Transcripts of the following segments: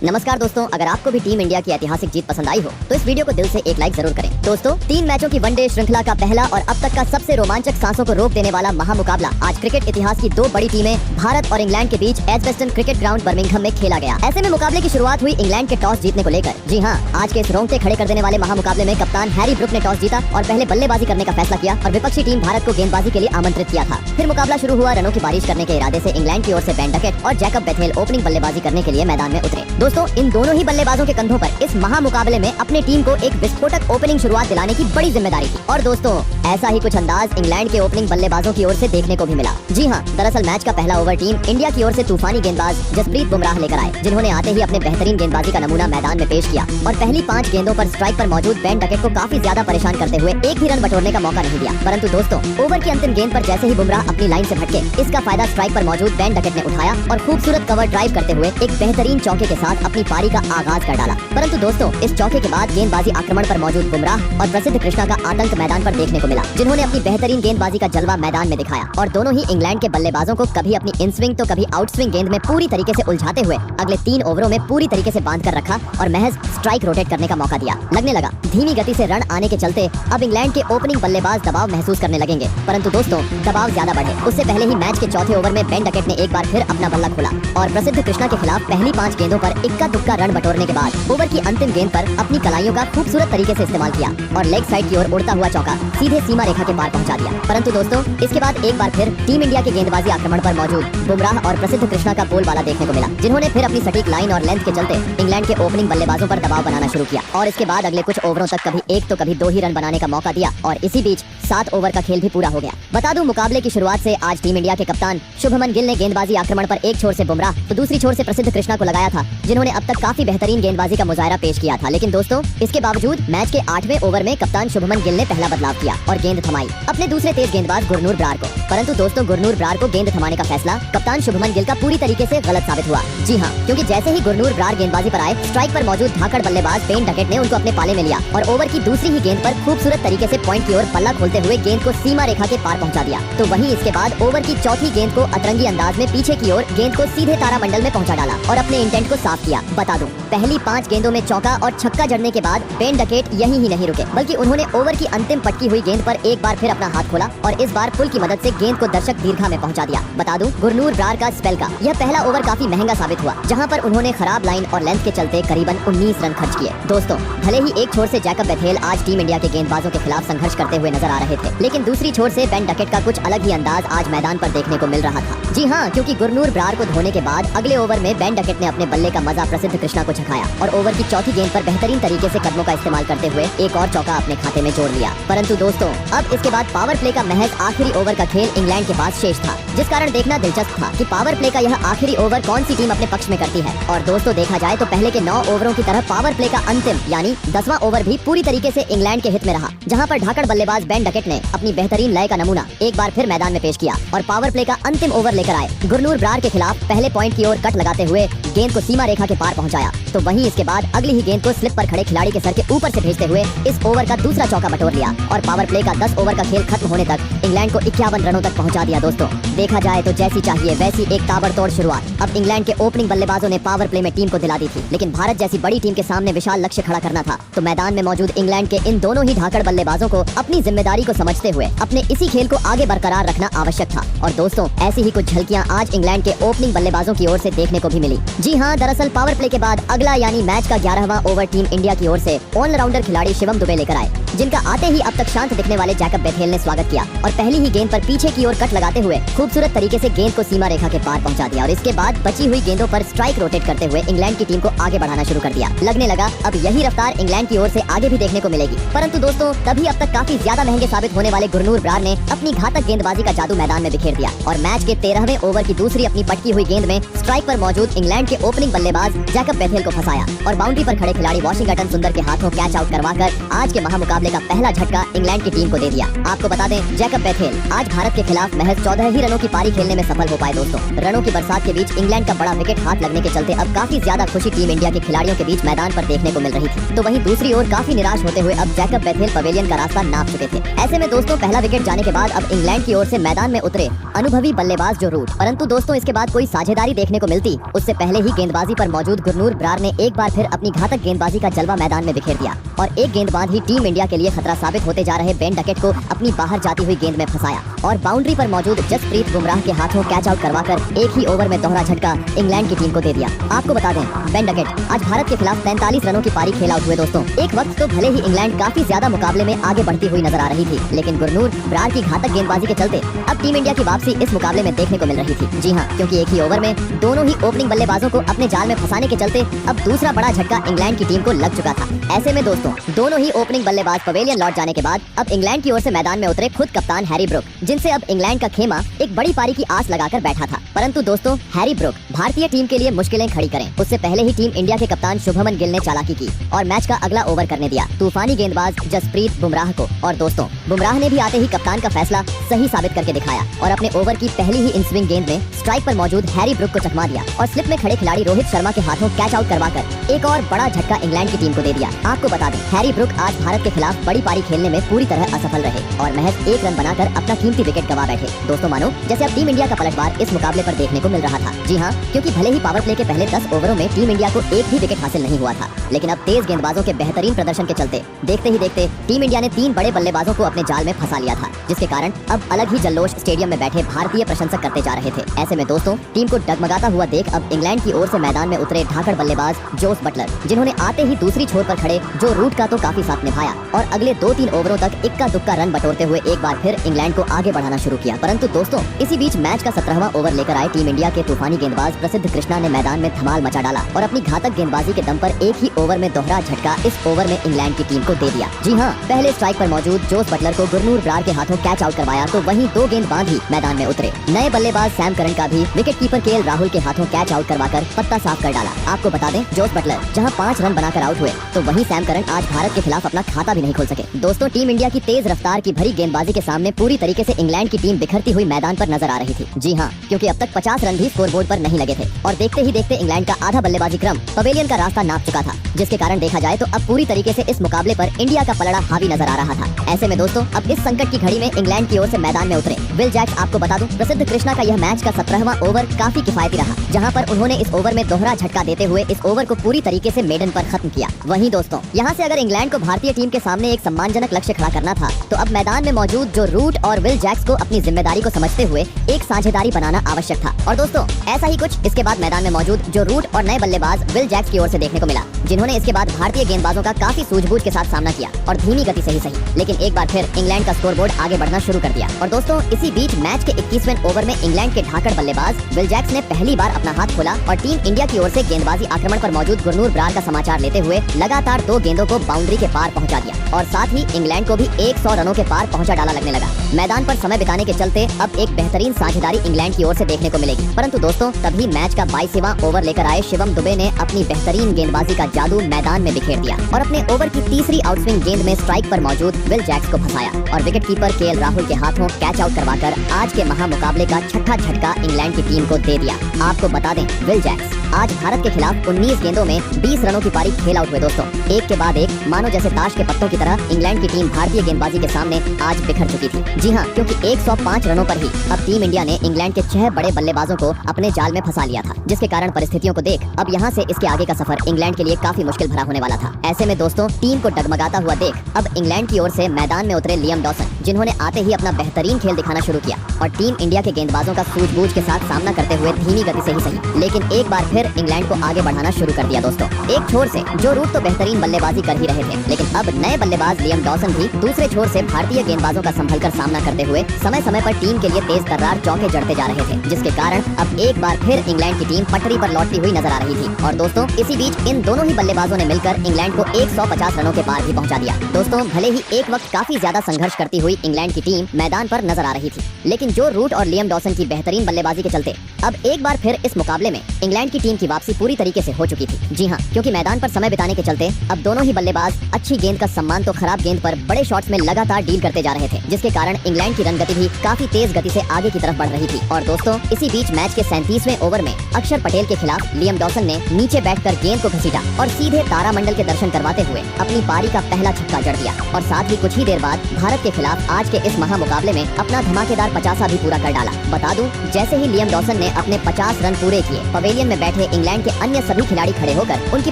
नमस्कार दोस्तों, अगर आपको भी टीम इंडिया की ऐतिहासिक जीत पसंद आई हो तो इस वीडियो को दिल से एक लाइक जरूर करें। दोस्तों, 3 मैचों की वनडे श्रृंखला का पहला और अब तक का सबसे रोमांचक सांसों को रोक देने वाला महामुकाबला आज क्रिकेट इतिहास की 2 बड़ी टीमें भारत और इंग्लैंड के बीच एजबेस्टन क्रिकेट ग्राउंड बर्मिंघम में खेला गया। ऐसे में मुकाबले की शुरुआत हुई इंग्लैंड के टॉस जीतने को लेकर। जी हाँ, आज के इस रोंगटे खड़े कर देने वाले महामुकाबले में कप्तान हैरी ब्रुक ने टॉस जीता और पहले बल्लेबाजी करने का फैसला किया और विपक्षी टीम भारत को गेंदबाजी के लिए आमंत्रित किया था। फिर मुकाबला शुरू हुआ। रनों की बारिश करने के इरादे से इंग्लैंड की ओर से बेन डकेट और जैकब बेथेल ओपनिंग बल्लेबाजी करने के लिए मैदान में उतरे। दोस्तों, इन दोनों ही बल्लेबाजों के कंधों पर इस महामुकाबले में अपने टीम को एक विस्फोटक ओपनिंग शुरुआत दिलाने की बड़ी जिम्मेदारी थी। और दोस्तों, ऐसा ही कुछ अंदाज इंग्लैंड के ओपनिंग बल्लेबाजों की ओर से देखने को भी मिला। जी हाँ, दरअसल मैच का पहला ओवर टीम इंडिया की ओर से तूफानी गेंदबाज जसप्रीत बुमराह लेकर आए, जिन्होंने आते ही अपने बेहतरीन गेंदबाजी का नमूना मैदान में पेश किया और पहली 5 गेंदों पर स्ट्राइक पर मौजूद बेन डकेट को काफी ज्यादा परेशान करते हुए एक भी रन बटोरने का मौका नहीं दिया। परंतु दोस्तों, ओवर की अंतिम गेंद पर जैसे ही बुमराह अपनी लाइन से भटके, इसका फायदा स्ट्राइक पर मौजूद बेन डकेट ने उठाया और खूबसूरत कवर ड्राइव करते हुए एक बेहतरीन चौके के साथ अपनी पारी का आगाज कर डाला। परंतु दोस्तों, इस चौके के बाद गेंदबाजी आक्रमण पर मौजूद बुमराह और प्रसिद्ध कृष्णा का आतंक मैदान पर देखने को मिला, जिन्होंने अपनी बेहतरीन गेंदबाजी का जलवा मैदान में दिखाया और दोनों ही इंग्लैंड के बल्लेबाजों को कभी अपनी इन स्विंग तो कभी आउट स्विंग गेंद में पूरी तरीके से उलझाते हुए अगले 3 ओवरों में पूरी तरीके से बांध कर रखा और महज स्ट्राइक रोटेट करने का मौका दिया। लगने लगा धीमी गति से रन आने के चलते अब इंग्लैंड के ओपनिंग बल्लेबाज दबाव महसूस करने लगेंगे। परंतु दोस्तों, दबाव ज्यादा बढ़े उससे पहले ही मैच के चौथे ओवर में बेन डकेट ने एक बार फिर अपना बल्ला खोला और प्रसिद्ध कृष्णा के खिलाफ पहली 5 गेंदों पर इक्का दुक्का रन बटोरने के बाद ओवर की अंतिम गेंद पर अपनी कलाइयों का खूबसूरत तरीके से इस्तेमाल किया और लेग साइड की ओर उड़ता हुआ चौका सीधे सीमा रेखा के पार पहुंचा दिया। परंतु दोस्तों, इसके बाद एक बार फिर टीम इंडिया के गेंदबाजी आक्रमण पर मौजूद बुमराह और प्रसिद्ध कृष्णा का बोलबाला देखने को मिला, जिन्होंने फिर अपनी सटीक लाइन और लेंथ के चलते इंग्लैंड के ओपनिंग बल्लेबाजों पर दबाव बनाना शुरू किया और इसके बाद अगले कुछ ओवरों तक कभी 1 तो कभी 2 ही रन बनाने का मौका दिया और इसी बीच 7 ओवर का खेल भी पूरा हो गया। बता दूं, मुकाबले की शुरुआत से आज टीम इंडिया के कप्तान शुभमन गिल ने गेंदबाजी आक्रमण पर एक छोर से बुमराह तो दूसरी छोर से प्रसिद्ध कृष्णा को लगाया था, जिन्होंने अब तक काफी बेहतरीन गेंदबाजी का मुजाहरा पेश किया था। लेकिन दोस्तों, इसके बावजूद मैच के 8वें ओवर में कप्तान शुभमन गिल ने पहला बदलाव किया और गेंद थमाई अपने दूसरे तेज गेंदबाज गुरनूर बरार को। परंतु दोस्तों, गुरनूर बरार को गेंद थमाने का फैसला कप्तान शुभमन गिल का पूरी तरीके से गलत साबित हुआ। जी हाँ, क्योंकि जैसे ही गुरनूर बरार गेंदबाजी पर आए, स्ट्राइक पर मौजूद धाकड़ बल्लेबाज बेन डकेट ने उनको अपने पाले में लिया और ओवर की दूसरी ही गेंद पर खूबसूरत तरीके से पॉइंट की ओर पल्ला खोलते हुए गेंद को सीमा रेखा के पार पहुंचा दिया। तो वहीं इसके बाद ओवर की चौथी गेंद को अतरंगी अंदाज में पीछे की ओर गेंद को सीधे तारामंडल में पहुंचा डाला और अपने इंटेंट को साफ किया। बता दूं, पहली 5 गेंदों में चौका और छक्का जड़ने के बाद बेन डकेट यहीं ही नहीं रुके, बल्कि उन्होंने ओवर की अंतिम पटकी हुई गेंद पर एक बार फिर अपना हाथ खोला और इस बार पुल की मदद से गेंद को दर्शक दीर्घा में पहुंचा दिया। बता दूं, गुरनूर बरार का स्पेल का यह पहला ओवर काफी महंगा साबित हुआ, जहां पर उन्होंने खराब लाइन और लेंथ के चलते करीबन 19 रन खर्च किए। दोस्तों, भले ही एक छोर से जैकब बेथेल आज टीम इंडिया के गेंदबाजों के खिलाफ संघर्ष करते हुए नजर आ रहे थे, लेकिन दूसरी छोर से बेन डकेट का कुछ अलग ही अंदाज आज मैदान पर देखने को मिल रहा था। जी हाँ, क्योंकि गुरनूर बरार को धोने के बाद अगले ओवर में बेन डकेट ने अपने बल्ले का मजा प्रसिद्ध कृष्णा को चखाया और ओवर की चौथी गेंद पर बेहतरीन तरीके से कदमों का इस्तेमाल करते हुए एक और चौका अपने खाते में जोड़ लिया। परंतु दोस्तों, अब इसके बाद पावर प्ले का महज आखिरी ओवर का खेल इंग्लैंड के पास शेष था, जिस कारण देखना दिलचस्प था कि पावर प्ले का यह आखिरी ओवर कौन सी टीम अपने पक्ष में करती है। और दोस्तों, देखा जाए तो पहले के 9 ओवरों की तरह पावर प्ले का अंतिम यानी 10वां ओवर भी पूरी तरीके से इंग्लैंड के हित में रहा, जहां पर धाकड़ बल्लेबाज बेन डकेट ने अपनी बेहतरीन लय का नमूना एक बार फिर मैदान में पेश किया और पावर प्ले का अंतिम ओवर लेकर आए। गुरनूर बरार के खिलाफ पहले पॉइंट की ओर कट लगाते हुए गेंद को सीमा रेखा के पार पहुंचाया, तो वहीं इसके बाद अगली ही गेंद को स्लिप पर खड़े खिलाड़ी के सर के ऊपर से भेजते हुए इस ओवर का दूसरा चौका बटोर लिया और पावर प्ले का 10 ओवर का खेल खत्म होने तक इंग्लैंड को 51 रनों तक पहुंचा दिया। दोस्तों, देखा जाए तो जैसी चाहिए वैसी एक ताबड़तोड़ शुरुआत अब इंग्लैंड के ओपनिंग बल्लेबाजों ने पावर प्ले में टीम को दिला दी थी, लेकिन भारत जैसी बड़ी टीम के सामने विशाल लक्ष्य खड़ा करना था, तो मैदान में मौजूद इंग्लैंड के इन दोनों ही धाकड़ बल्लेबाजों को अपनी जिम्मेदारी को समझते हुए अपने इसी खेल को आगे बरकरार रखना आवश्यक था। और दोस्तों, ऐसी ही कुछ झलकियां आज इंग्लैंड के ओपनिंग बल्लेबाजों की ओर से देखने को भी मिली। जी हाँ, दरअसल पावर प्ले के बाद अगला यानी मैच का 11वां ओवर टीम इंडिया की ओर से ऑलराउंडर खिलाड़ी शिवम दुबे लेकर आए, जिनका आते ही अब तक शांत दिखने वाले जैकब बेथेल ने स्वागत किया और पहली ही गेंद पर पीछे की ओर कट लगाते हुए खूबसूरत तरीके से गेंद को सीमा रेखा के पार पहुंचा दिया और इसके बाद बची हुई गेंदों पर स्ट्राइक रोटेट करते हुए इंग्लैंड की टीम को आगे बढ़ाना शुरू कर दिया। लगने लगा अब यही रफ्तार इंग्लैंड की ओर से आगे भी देखने को मिलेगी। परंतु दोस्तों, तभी अब तक काफी ज्यादा महंगे साबित होने वाले गुरनूर बरार ने अपनी घातक गेंदबाजी का जादू मैदान में बिखेर दिया और मैच के 13वें ओवर की दूसरी अपनी पटकी हुई गेंद में स्ट्राइक पर मौजूद इंग्लैंड के ओपनिंग बल्लेबाज जैकब बेथेल को फंसाया और बाउंड्री पर खड़े खिलाड़ी वाशिंगटन सुंदर के हाथों कैच आउट करवाकर आज के महामुकाबले मुकाबले का पहला झटका इंग्लैंड की टीम को दे दिया। आपको बता दें, जैकब बेथेल आज भारत के खिलाफ महज 14 ही रनों की पारी खेलने में सफल हो पाए दोस्तों। रनों की बरसात के बीच इंग्लैंड का बड़ा विकेट हाथ लगने के चलते अब काफी ज्यादा खुशी टीम इंडिया के खिलाड़ियों के बीच मैदान पर देखने को मिल रही थी। तो वहीं दूसरी ओर काफी निराश होते हुए अब जैकब बेथेल पवेलियन का रास्ता नाप चुके थे। ऐसे में दोस्तों पहला विकेट जाने के बाद अब इंग्लैंड की ओर से मैदान में उतरे अनुभवी बल्लेबाज जो रूट, परंतु दोस्तों इसके बाद कोई साझेदारी देखने को मिलती उससे पहले ही गेंदबाजी पर मौजूद गुरनूर ब्रार ने एक बार फिर अपनी घातक गेंदबाजी का जलवा मैदान में बिखेर दिया और एक गेंदबाज ही टीम इंडिया के लिए खतरा साबित होते जा रहे बेन डकेट को अपनी बाहर जाती हुई गेंद में फंसाया और बाउंड्री पर मौजूद जसप्रीत बुमराह के हाथों कैच आउट करवाकर एक ही ओवर में दोहरा झटका इंग्लैंड की टीम को दे दिया। आपको बता दें, बेन डकेट आज भारत के खिलाफ 43 रनों की पारी खेल आउट हुए दोस्तों। एक वक्त तो भले ही इंग्लैंड काफी ज्यादा मुकाबले में आगे बढ़ती हुई नजर आ रही थी, लेकिन गुरनूर ब्रार की घातक गेंदबाजी के चलते अब टीम इंडिया की वापसी इस मुकाबले में देखने को मिल रही थी। जी हाँ, क्योंकि एक ही ओवर में दोनों ही ओपनिंग बल्लेबाजों को अपने जाल में फंसाने के चलते अब दूसरा बड़ा झटका इंग्लैंड की टीम को लग चुका था। ऐसे में दोस्तों दोनों ही ओपनिंग बल्लेबाज पवेलियन लौट जाने के बाद अब इंग्लैंड की ओर से मैदान में उतरे खुद कप्तान हैरी ब्रूक, जिनसे अब इंग्लैंड का खेमा एक बड़ी पारी की आस लगाकर बैठा था। परंतु दोस्तों हैरी ब्रूक भारतीय टीम के लिए मुश्किलें खड़ी करें उससे पहले ही टीम इंडिया के कप्तान शुभमन गिल ने चालाकी की और मैच का अगला ओवर करने दिया तूफानी गेंदबाज जसप्रीत बुमराह को। और दोस्तों बुमराह ने भी आते ही कप्तान का फैसला सही साबित करके दिखाया और अपने ओवर की पहली ही इन स्विंग गेंद में स्ट्राइक पर मौजूद हैरी ब्रूक को चकमा दिया और स्लिप में खड़े खिलाड़ी रोहित शर्मा के हाथों कैच आउट करवाकर एक और बड़ा झटका इंग्लैंड की टीम को दे दिया। आपको बता दें, हैरी ब्रूक आज भारत के खिलाफ बड़ी पारी खेलने में पूरी तरह असफल रहे और महज एक रन बनाकर अपना कीमती विकेट गवा बैठे। दोस्तों मानो जैसे अब टीम इंडिया का पलटवार इस मुकाबले पर देखने को मिल रहा था। जी हाँ, क्योंकि भले ही पावर प्ले के पहले 10 ओवरों में टीम इंडिया को एक भी विकेट हासिल नहीं हुआ था, लेकिन अब तेज गेंदबाजों के बेहतरीन प्रदर्शन के चलते देखते ही देखते टीम इंडिया ने 3 बड़े बल्लेबाजों को अपने जाल में फंसा लिया था, जिसके कारण अब अलग ही जल्लोश स्टेडियम में बैठे भारतीय प्रशंसक करते जा रहे थे। ऐसे में दोस्तों टीम को डगमगाता हुआ देख अब इंग्लैंड की ओर से मैदान में उतरे धाकड़ बल्लेबाज जोस बटलर, जिन्होंने आते ही दूसरी छोर पर खड़े जो रूट का तो काफी साथ निभाया और अगले 2-3 ओवरों तक इक्का दुक्का रन बटोरते हुए एक बार फिर इंग्लैंड को आगे बढ़ाना शुरू किया। परंतु दोस्तों इसी बीच मैच का 17वां ओवर लेकर आए टीम इंडिया के तूफानी गेंदबाज प्रसिद्ध कृष्णा ने मैदान में धमाल मचा डाला और अपनी घातक गेंदबाजी के दम पर एक ही ओवर में दोहरा झटका इस ओवर में इंग्लैंड की टीम को दे दिया। जी हाँ, पहले स्ट्राइक पर मौजूद जोस बटलर को गुरनूर ब्रार के हाथों कैच आउट करवाया तो वहीं 2 गेंदबाज ही मैदान में उतरे। नए बल्लेबाज सैम करन का भी विकेट कीपर केएल राहुल के हाथों कैच आउट करवाकर पत्ता साफ कर डाला। आपको बता दें, जोस बटलर जहां 5 रन बनाकर आउट हुए तो वहीं सैम करन आज भारत के खिलाफ अपना खाता भी नहीं खोल सके। दोस्तों टीम इंडिया की तेज रफ्तार की भरी गेंदबाजी के सामने पूरी तरीके से इंग्लैंड की टीम बिखरती हुई मैदान पर नजर आ रही थी। जी हाँ, क्योंकि अब तक 50 रन भी स्कोरबोर्ड पर नहीं लगे थे और देखते ही देखते इंग्लैंड का आधा बल्लेबाजी क्रम पवेलियन का रास्ता नाप चुका था, जिसके कारण देखा जाए तो अब पूरी तरीके से इस मुकाबले पर इंडिया का पलड़ा हावी नजर आ रहा था। ऐसे में दोस्तों अब इस संकट की घड़ी में इंग्लैंड की ओर से मैदान में उतरे विल जैक्स। आपको बता दूं, प्रसिद्ध कृष्णा का यह मैच का 17वां ओवर काफी किफायती रहा, जहां पर उन्होंने इस ओवर में दोहरा झटका देते हुए इस ओवर को पूरी तरीके से मेडन पर खत्म किया। वहीं दोस्तों यहां से अगर इंग्लैंड को भारतीय टीम के सामने एक सम्मानजनक लक्ष्य खड़ा करना था तो अब मैदान में मौजूद जो रूट और विल जैक्स को अपनी जिम्मेदारी को समझते हुए एक साझेदारी बनाना आवश्यक था। और दोस्तों ऐसा ही कुछ इसके बाद मैदान में मौजूद जो रूट और नए बल्लेबाज विल जैक्स की ओर से देखने को मिला, जिन्होंने इसके बाद भारतीय गेंदबाजों का काफी सूझबूझ के साथ सामना किया और धीमी गति से ही सही, लेकिन एक बार फिर इंग्लैंड का स्कोरबोर्ड आगे बढ़ना शुरू कर दिया। और दोस्तों इसी बीच मैच के 21वें ओवर में इंग्लैंड के धाकड़ बल्लेबाज विल जैक्स ने पहली बार अपना हाथ खोला और टीम इंडिया की ओर से गेंदबाजी आक्रमण पर मौजूद गुरनूर ब्रार का समाचार लेते हुए लगातार 2 गेंदों को बाउंड्री के पार पहुंचा दिया और साथ ही इंग्लैंड को भी 100 रनों के पार पहुंचा डाला लगने लगा। मैदान पर समय बिताने के चलते अब एक बेहतरीन साझेदारी इंग्लैंड की ओर से देखने को मिलेगी। परंतु दोस्तों तभी मैच का 22वां ओवर लेकर आए शिवम दुबे ने अपनी बेहतरीन गेंदबाजी का जादू मैदान में बिखेर दिया और अपने ओवर की तीसरी आउटस्विंग गेंद में स्ट्राइक पर मौजूद विल जैक्स को फंसाया और विकेट कीपर केएल राहुल के हाथों कैच आउट करवाकर आज के महामुकाबले का छठा झटका इंग्लैंड की टीम को दे दिया। आपको बता दें, विल जैक्स आज भारत के खिलाफ 19 गेंदों में 20 रनों की पारी खेल आउट हुए दोस्तों। एक के बाद एक मानो जैसे ताश के पत्तों की तरह इंग्लैंड की टीम भारतीय गेंदबाजी के सामने आज बिखर चुकी थी। जी हाँ, क्योंकि 105 रनों पर ही अब टीम इंडिया ने इंग्लैंड के 6 बड़े बल्लेबाजों को अपने जाल में फंसा लिया था, जिसके कारण परिस्थितियों को देख अब यहाँ से इसके आगे का सफर इंग्लैंड के लिए काफी मुश्किल भरा होने वाला था। ऐसे में दोस्तों टीम को डगमगाता हुआ देख अब इंग्लैंड की ओर से मैदान में उतरे लियम डॉसन, जिन्होंने आते ही अपना बेहतरीन खेल दिखाना शुरू किया और टीम इंडिया के गेंदबाजों का सूझबूझ के साथ सामना करते हुए धीमी गति से ही सही, लेकिन एक बार फिर इंग्लैंड को आगे बढ़ाना शुरू कर दिया। दोस्तों एक छोर से जो रूट तो बेहतरीन बल्लेबाजी कर ही रहे थे, लेकिन अब नए बल्लेबाज लियम डॉसन भी दूसरे छोर से भारतीय गेंदबाजों का संभलकर सामना करते हुए समय समय पर टीम के लिए तेज तर्रार चौके जड़ते जा रहे थे, जिसके कारण अब एक बार फिर इंग्लैंड की टीम पटरी पर लौटती हुई नजर आ रही थी। और दोस्तों इसी बीच इन दोनों ही बल्लेबाजों ने मिलकर इंग्लैंड को 150 रनों के पार भी पहुंचा दिया। दोस्तों भले ही एक वक्त काफी ज्यादा संघर्ष करती हुई हुई इंग्लैंड की टीम मैदान पर नजर आ रही थी, लेकिन जो रूट और लियम डॉसन की बेहतरीन बल्लेबाजी के चलते अब एक बार फिर इस मुकाबले में इंग्लैंड की टीम की वापसी पूरी तरीके से हो चुकी थी। जी हाँ, क्योंकि मैदान पर समय बिताने के चलते अब दोनों ही बल्लेबाज अच्छी गेंद का सम्मान तो खराब गेंद पर बड़े शॉट्स में लगातार डील करते जा रहे थे, जिसके कारण इंग्लैंड की रन गति भी काफी तेज गति से आगे की तरफ बढ़ रही थी। और दोस्तों, इसी बीच मैच के 37वें ओवर में अक्षर पटेल के खिलाफ लियम डॉसन ने नीचे बैठकर गेंद को घसीटा और सीधे तारामंडल के दर्शन करवाते हुए अपनी पारी का पहला छक्का जड़ दिया। और साथ ही कुछ ही देर बाद भारत के खिलाफ आज के इस महामुकाबले में अपना धमाकेदार 50 भी पूरा कर डाला। बता दूं, जैसे ही लियम डॉसन ने अपने 50 रन पूरे किए, पवेलियन में बैठे इंग्लैंड के अन्य सभी खिलाड़ी खड़े होकर उनकी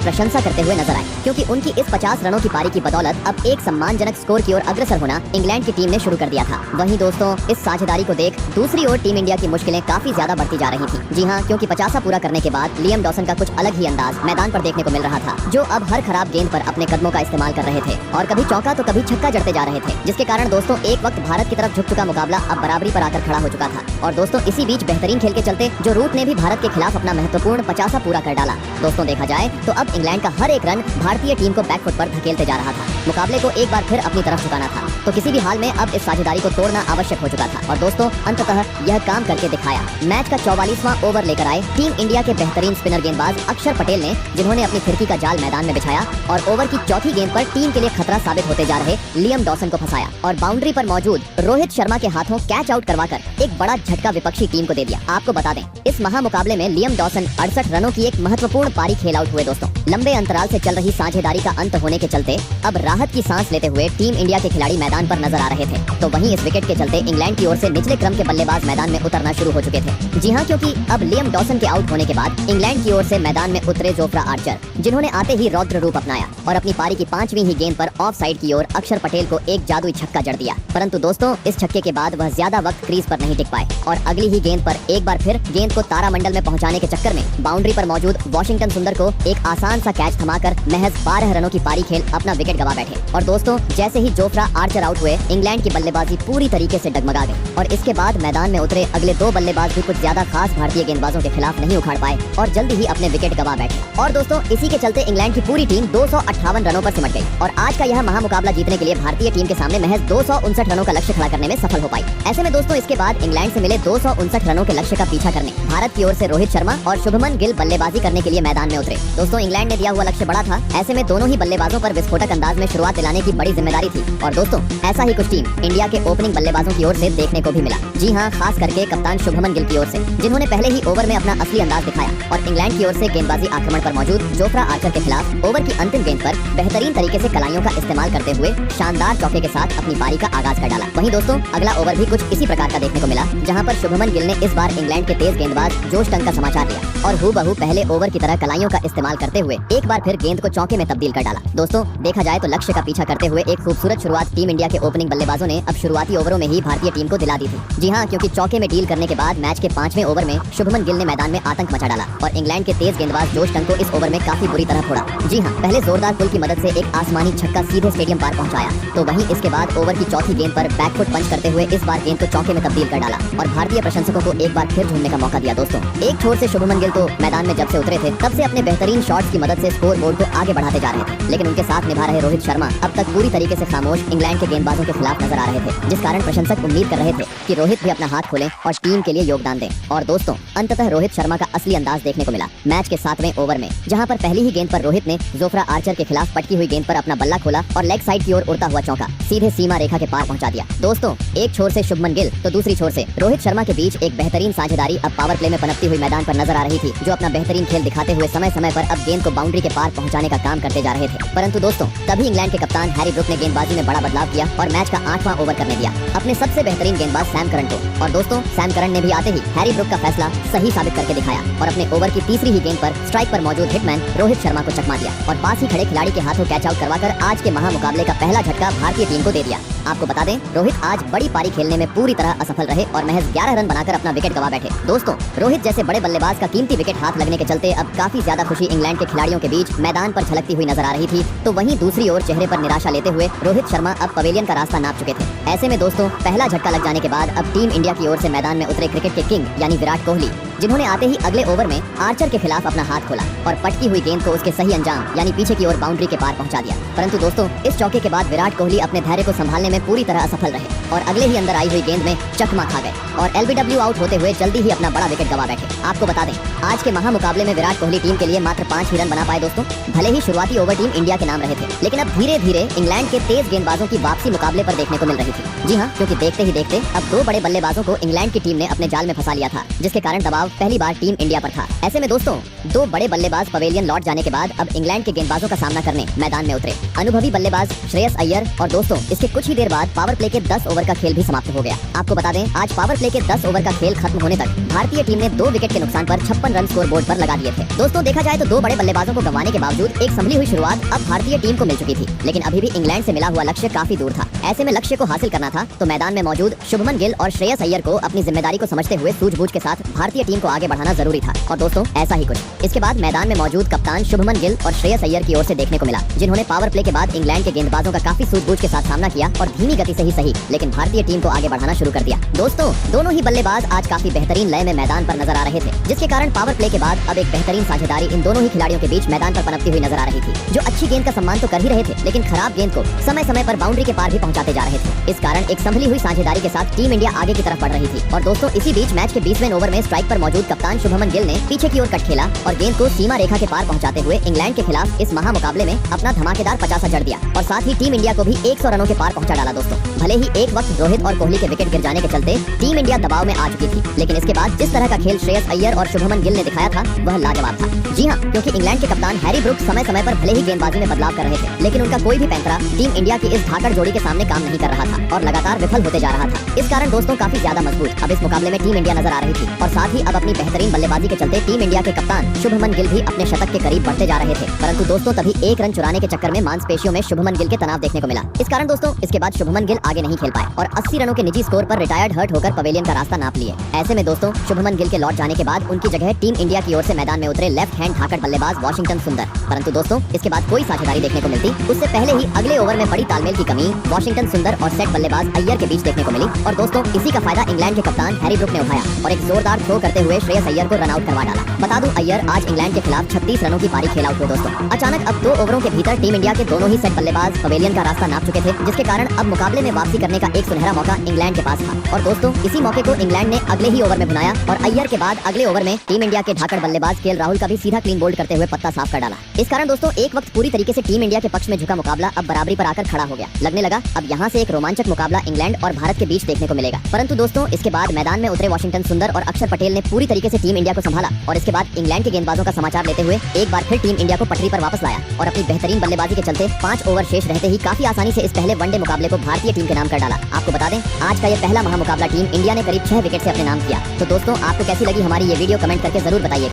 प्रशंसा करते हुए नजर आए, क्योंकि उनकी इस 50 रनों की पारी की बदौलत अब एक सम्मानजनक स्कोर की ओर अग्रसर होना इंग्लैंड की टीम ने शुरू कर दिया था। वहीं दोस्तों, इस साझेदारी को देख दूसरी ओर टीम इंडिया की मुश्किलें काफी ज्यादा बढ़ती जा रही थी। जी हाँ, क्योंकि 50 पूरा करने के बाद लियम डॉसन का कुछ अलग ही अंदाज मैदान पर देखने को मिल रहा था, जो अब हर खराब गेंद पर अपने कदमों का इस्तेमाल कर रहे थे और कभी चौका तो कभी छक्का जड़ते जा रहे थे, जिसके कारण दोस्तों एक वक्त भारत की तरफ झुक चुका मुकाबला अब बराबरी पर आकर खड़ा हो चुका था। और दोस्तों, इसी बीच बेहतरीन खेल के चलते जो रूट ने भी भारत के खिलाफ अपना महत्वपूर्ण 50 पूरा कर डाला। दोस्तों, देखा जाए तो अब इंग्लैंड का हर एक रन भारतीय टीम को बैकफुट पर धकेलते जा रहा था। मुकाबले को एक बार फिर अपनी तरफ झुकाना था, तो किसी भी हाल में अब इस साझेदारी को तोड़ना आवश्यक हो चुका था। और दोस्तों, अंततः यह काम करके दिखाया। मैच का 44वां ओवर लेकर आए टीम इंडिया के बेहतरीन स्पिनर गेंदबाज अक्षर पटेल ने, जिन्होंने अपनी फिरकी का जाल मैदान में बिछाया और ओवर की चौथी गेंद पर टीम के लिए खतरा साबित होते जा रहे लियम डॉसन को फंसाया और बाउंड्री पर मौजूद रोहित शर्मा के हाथों कैच आउट करवाकर एक बड़ा झटका विपक्षी टीम को दे दिया। आपको बता दें, इस महामुकाबले में लियम डॉसन 68 रनों की एक महत्वपूर्ण पारी खेल आउट हुए। दोस्तों, लंबे अंतराल से चल रही साझेदारी का अंत होने के चलते अब राहत की सांस लेते हुए टीम इंडिया के खिलाड़ी मैदान पर नजर आ रहे थे। तो वहीं इस विकेट के चलते इंग्लैंड की ओर से निचले क्रम के बल्लेबाज मैदान में उतरना शुरू हो चुके थे। जी हाँ, क्योंकि अब लियम डॉसन के आउट होने के बाद इंग्लैंड की ओर से मैदान में उतरे जोफ्रा आर्चर, जिन्होंने आते ही रौद्र रूप अपनाया और अपनी पारी की 5वीं ही गेंद पर ऑफ साइड की ओर अक्षर पटेल को एक जादुई छक्का जड़ दिया। परंतु दोस्तों, इस छक्के के बाद वह ज्यादा वक्त क्रीज पर नहीं टिक पाए और अगली ही गेंद पर एक बार फिर गेंद को तारामंडल में पहुंचाने के चक्कर में बाउंड्री पर मौजूद वॉशिंगटन सुंदर को एक आसान सा कैच थमाकर महज 12 रनों की पारी खेल अपना विकेट गवा बैठे। और दोस्तों, जैसे ही जोफ्रा आर्चर आउट हुए, इंग्लैंड की बल्लेबाजी पूरी तरीके से डगमगा गई और इसके बाद मैदान में उतरे अगले 2 बल्लेबाज भी कुछ ज्यादा खास भारतीय गेंदबाजों के खिलाफ नहीं उखाड़ पाए और जल्दी ही अपने विकेट गवा बैठे। और दोस्तों, इसी के चलते इंग्लैंड की पूरी टीम 258 रनों पर सिमट गई और आज का यह महामुकाबला जीतने के लिए भारतीय टीम के सामने महज 259 रनों का लक्ष्य खड़ा करने में सफल हो पाई। ऐसे में दोस्तों, इसके बाद इंग्लैंड से मिले 259 रनों के लक्ष्य का पीछा करने भारत की ओर से रोहित शर्मा और शुभमन गिल बल्लेबाजी करने के लिए मैदान में उतरे। दोस्तों, इंग्लैंड ने दिया हुआ लक्ष्य बड़ा था, ऐसे में दोनों ही बल्लेबाजों पर विस्फोटक अंदाज में शुरुआत दिलाने की बड़ी जिम्मेदारी थी। और दोस्तों, ऐसा ही कुछ टीम इंडिया के ओपनिंग बल्लेबाजों की ओर से देखने को भी मिला। जी हाँ, खास करके कप्तान शुभमन गिल की ओर से, जिन्होंने पहले ही ओवर में अपना असली अंदाज दिखाया और इंग्लैंड की ओर से गेंदबाजी आक्रमण पर मौजूद जोफ्रा आर्चर के खिलाफ ओवर की अंतिम गेंद पर बेहतरीन तरीके से कलाइयों का इस्तेमाल करते हुए शानदार चौके के साथ अपनी पारी का आगाज कर डाला। वहीं दोस्तों, अगला ओवर भी कुछ इसी प्रकार का देखने को मिला, जहां पर शुभमन गिल ने इस बार इंग्लैंड के तेज गेंदबाज जोश टंग का समाचार लिया और हूबहू पहले ओवर की तरह कलाइयों का इस्तेमाल करते हुए एक बार फिर गेंद को चौके में तब्दील कर डाला। दोस्तों, देखा जाए तो लक्ष्य का पीछा करते हुए एक खूबसूरत शुरुआत टीम इंडिया के ओपनिंग बल्लेबाजों ने अब शुरुआती ओवरों में ही भारतीय टीम को दिला दी थी। जी हाँ, क्योंकि चौके में डील करने के बाद मैच के 5वें ओवर में शुभमन गिल ने मैदान में आतंक मचा डाला और इंग्लैंड के तेज गेंदबाज जोश टंग को इस ओवर में काफी बुरी तरह फोड़ा। जी हाँ, पहले जोरदार पुल की मदद से एक आसमानी छक्का सीधे स्टेडियम पार पहुंचाया, तो वहीं इसके बाद ओवर की चौथी गेंद पर बैकफुट पंच करते हुए इस बार गेंद को चौके में तब्दील कर डाला और भारतीय प्रशंसकों को एक बार फिर झूमने का मौका दिया। दोस्तों, एक छोर से शुभमन गिल तो मैदान में जब से उतरे थे तब से अपने बेहतरीन शॉट्स की मदद से स्कोर बोर्ड को आगे बढ़ाते जा रहे थे, लेकिन उनके साथ निभा रहे रोहित शर्मा अब तक पूरी तरीके से खामोश इंग्लैंड के गेंदबाजों के खिलाफ नजर आ रहे थे, जिस कारण प्रशंसक उम्मीद कर रहे थे कि रोहित भी अपना हाथ खोलें और टीम के लिए योगदान दें। और दोस्तों, अंततः रोहित शर्मा का असली अंदाज देखने को मिला मैच के 7वें ओवर में, जहां पर पहली ही गेंद पर रोहित ने जोफ्रा आर्चर के खिलाफ पटकी हुई गेंद पर अपना बल्ला खोला और लेग साइड की ओर उड़ता हुआ चौका सीधे सीमा रेखा के पार पहुंचा दिया। दोस्तों, एक छोर से शुभमन गिल तो दूसरी छोर से रोहित शर्मा के बीच एक बेहतरीन साझेदारी अब पावर प्ले में पनपती हुई मैदान पर नजर आ रही थी, जो अपना बेहतरीन खेल दिखाते हुए समय समय पर अब गेंद को बाउंड्री के पार पहुंचाने का काम करते जा रहे थे। परंतु दोस्तों, तभी इंग्लैंड के कप्तान हैरी ब्रुक ने गेंदबाजी में बड़ा बदलाव किया और मैच का 8वां ओवर करने दिया अपने सबसे बेहतरीन गेंदबाज सैम करन को। और दोस्तों, सैम करन ने भी आते ही हैरी ब्रुक का फैसला सही साबित करके दिखाया और अपने ओवर की तीसरी ही गेंद पर स्ट्राइक पर मौजूद हिटमैन रोहित शर्मा को चकमा दिया और पास ही खड़े खिलाड़ी के हाथों कैच आउट करवाकर आज के महामुकाबले का पहला झटका भारतीय टीम को दे दिया। आपको बता दें, रोहित आज बड़ी पारी खेलने में पूरी तरह असफल रहे और महज 11 रन बनाकर अपना विकेट गवा बैठे। दोस्तों, रोहित जैसे बड़े बल्लेबाज का कीमती विकेट हाथ लगने के चलते अब काफी ज्यादा खुशी इंग्लैंड के खिलाड़ियों के बीच मैदान पर झलकती हुई नजर आ रही थी, तो वहीं दूसरी ओर चेहरे पर निराशा लेते हुए रोहित शर्मा अब पवेलियन का रास्ता नाप चुके थे। ऐसे में दोस्तों, पहला झटका लग जाने के बाद अब टीम इंडिया की ओर से मैदान में उतरे क्रिकेट के किंग यानी विराट कोहली, जिन्होंने आते ही अगले ओवर में आर्चर के खिलाफ अपना हाथ खोला और पटकी हुई गेंद को उसके सही अंजाम यानी पीछे की ओर बाउंड्री के पार पहुंचा दिया। परंतु दोस्तों, इस चौके के बाद विराट कोहली अपने धैर्य को संभालने में पूरी तरह असफल रहे और अगले ही अंदर आई हुई गेंद में चकमा खा गए और एलबीडब्ल्यू आउट होते हुए जल्दी ही अपना बड़ा विकेट गवा बैठे। आपको बता दें, आज के महामुकाबले में विराट कोहली टीम के लिए मात्र 5 ही रन बना पाए दोस्तों। भले ही शुरुआती ओवर टीम इंडिया के नाम रहे थे, लेकिन अब धीरे धीरे इंग्लैंड के तेज गेंदबाजों की वापसी मुकाबले पर देखने को मिल रही थी। जी हाँ, क्योंकि देखते ही देखते अब 2 बड़े बल्लेबाजों को इंग्लैंड की टीम ने अपने जाल में फंसा लिया था, जिसके कारण दबाव पहली बार टीम इंडिया पर था। ऐसे में दोस्तों, 2 बड़े बल्लेबाज पवेलियन लौट जाने के बाद अब इंग्लैंड के गेंदबाजों का सामना करने मैदान में उतरे। अनुभवी बल्लेबाज श्रेयस अय्यर और दोस्तों इसके कुछ ही देर बाद पावर प्ले के 10 ओवर का खेल भी समाप्त हो गया। आपको बता दें, आज पावर प्ले के 10 ओवर का खेल खत्म होने तक भारतीय टीम ने 2 विकेट के नुकसान पर 56 रन स्कोर बोर्ड पर लगा दिए थे। दोस्तों, देखा जाए तो 2 बड़े बल्लेबाजों को गंवाने के बावजूद एक संभली हुई शुरुआत अब भारतीय टीम को मिल चुकी थी, लेकिन अभी भी इंग्लैंड से मिला हुआ लक्ष्य काफी दूर था। ऐसे में लक्ष्य को हासिल करना था तो मैदान में मौजूद शुभमन गिल और श्रेयस अय्यर को अपनी जिम्मेदारी को समझते हुए सूझबूझ के साथ भारतीय टीम को आगे बढ़ाना जरूरी था। और दोस्तों, ऐसा ही कुछ इसके बाद मैदान में मौजूद कप्तान शुभमन गिल और श्रेयस अय्यर की ओर से देखने को मिला, जिन्होंने पावर प्ले के बाद इंग्लैंड के गेंदबाजों का काफी सूझबूझ के साथ सामना किया और धीमी गति से ही सही, लेकिन भारतीय टीम को आगे बढ़ाना शुरू कर दिया। दोस्तों, दोनों ही बल्लेबाज आज काफी बेहतरीन लय में मैदान पर नजर आ रहे थे, जिसके कारण पावर प्ले के बाद अब एक बेहतरीन साझेदारी इन दोनों ही खिलाड़ियों के बीच मैदान पर पनपती हुई नजर आ रही थी, जो अच्छी गेंद का सम्मान तो कर ही रहे थे, लेकिन खराब गेंद को समय समय पर बाउंड्री के पार भी पहुंचाते जा रहे थे। इस कारण एक संभली हुई साझेदारी के साथ टीम इंडिया आगे की तरफ बढ़ रही थी। और दोस्तों, इसी बीच मैच के 20वें ओवर में स्ट्राइक पर मौजूद कप्तान शुभमन गिल ने पीछे की ओर कट खेला और गेंद को सीमा रेखा के पार पहुंचाते हुए इंग्लैंड के खिलाफ इस महामुकाबले में अपना धमाकेदार 50 जड़ दिया और साथ ही टीम इंडिया को भी 100 रनों के पार पहुंचा डाला। दोस्तों, भले ही एक वक्त रोहित और कोहली के विकेट गिर जाने के चलते टीम इंडिया दबाव में आ चुकी थी, लेकिन इसके बाद जिस तरह का खेल श्रेयस अय्यर और शुभमन गिल ने दिखाया था वह लाजवाब था। जी हाँ, क्योंकि इंग्लैंड के कप्तान हैरी ब्रुक समय समय पर भले ही गेंदबाजी में बदलाव कर रहे थे, लेकिन उनका कोई भी पैंतरा टीम इंडिया की इस धाकड़ जोड़ी के सामने काम नहीं कर रहा था और लगातार विफल होते जा रहा था। इस कारण दोस्तों, काफी ज्यादा मजबूत अब इस मुकाबले में टीम इंडिया नजर आ रही थी और साथ ही अब अपनी बेहतरीन बल्लेबाजी के चलते टीम इंडिया के कप्तान शुभमन गिल भी अपने शतक के करीब बढ़ते जा रहे थे। परंतु दोस्तों, तभी 1 रन चुराने के चक्कर में मांसपेशियों में शुभमन गिल के तनाव देखने को मिला। इस कारण दोस्तों, इसके बाद शुभमन गिल आगे नहीं खेल पाए और 80 रनों के निजी स्कोर पर रिटायर्ड हर्ट होकर पवेलियन का रास्ता नाप लिए। ऐसे में दोस्तों, शुभमन गिल के लौट जाने के बाद उनकी जगह टीम इंडिया की ओर से मैदान में उतरे लेफ्ट हैंड धाकड़ बल्लेबाज वॉशिंगटन सुंदर। परंतु दोस्तों, इसके बाद कोई साझेदारी देखने को मिलती उससे पहले ही अगले ओवर में बड़ी तालमेल की कमी वॉशिंगटन सुंदर और सेट बल्लेबाज अय्यर के बीच देखने को मिली और दोस्तों, इसी का फायदा इंग्लैंड के कप्तान हैरी ब्रुक ने उठाया और एक जोरदार थ्रो करते हुए श्रेयस अय्यर को रन आउट करवा डाला। बता दूं, अय्यर आज इंग्लैंड के खिलाफ 36 रनों की पारी खेल आउट हुए। दोस्तों, अचानक अब 2 ओवरों के भीतर टीम इंडिया के दोनों ही सेट बल्लेबाज पवेलियन का रास्ता नाप चुके थे, जिसके कारण अब मुकाबले में वापसी करने का एक सुनहरा मौका इंग्लैंड के पास था। और दोस्तों, इसी मौके को इंग्लैंड ने अगले ही ओवर में भुनाया और अय्यर के बाद अगले ओवर में टीम इंडिया के धाकड़ बल्लेबाज केएल राहुल का भी सीधा क्लीन बोल्ड करते हुए पत्ता साफ कर डाला। इस कारण दोस्तों, एक वक्त पूरी तरीके से टीम इंडिया के पक्ष में झुका मुकाबला अब बराबरी पर आकर खड़ा हो गया। लगने लगा अब यहाँ से एक रोमांचक मुकाबला इंग्लैंड और भारत के बीच देखने को मिलेगा। परंतु दोस्तों, इसके बाद मैदान में उतरे वॉशिंगटन सुंदर और अक्षर पटेल ने पूरी तरीके से टीम इंडिया को संभाला और इसके बाद इंग्लैंड के गेंदबाजों का समाचार लेते हुए एक बार फिर टीम इंडिया को पटरी पर वापस लाया और अपनी बेहतरीन बल्लेबाजी के चलते 5 ओवर शेष रहते ही काफी आसानी से इस पहले वनडे मुकाबले को भारतीय टीम के नाम कर डाला। आपको बता दें, आज का ये पहला महामुकाबला टीम इंडिया ने करीब 6 विकेट से अपने नाम किया। तो दोस्तों, आपको कैसी लगी हमारी ये वीडियो, कमेंट करके जरूर बताइए।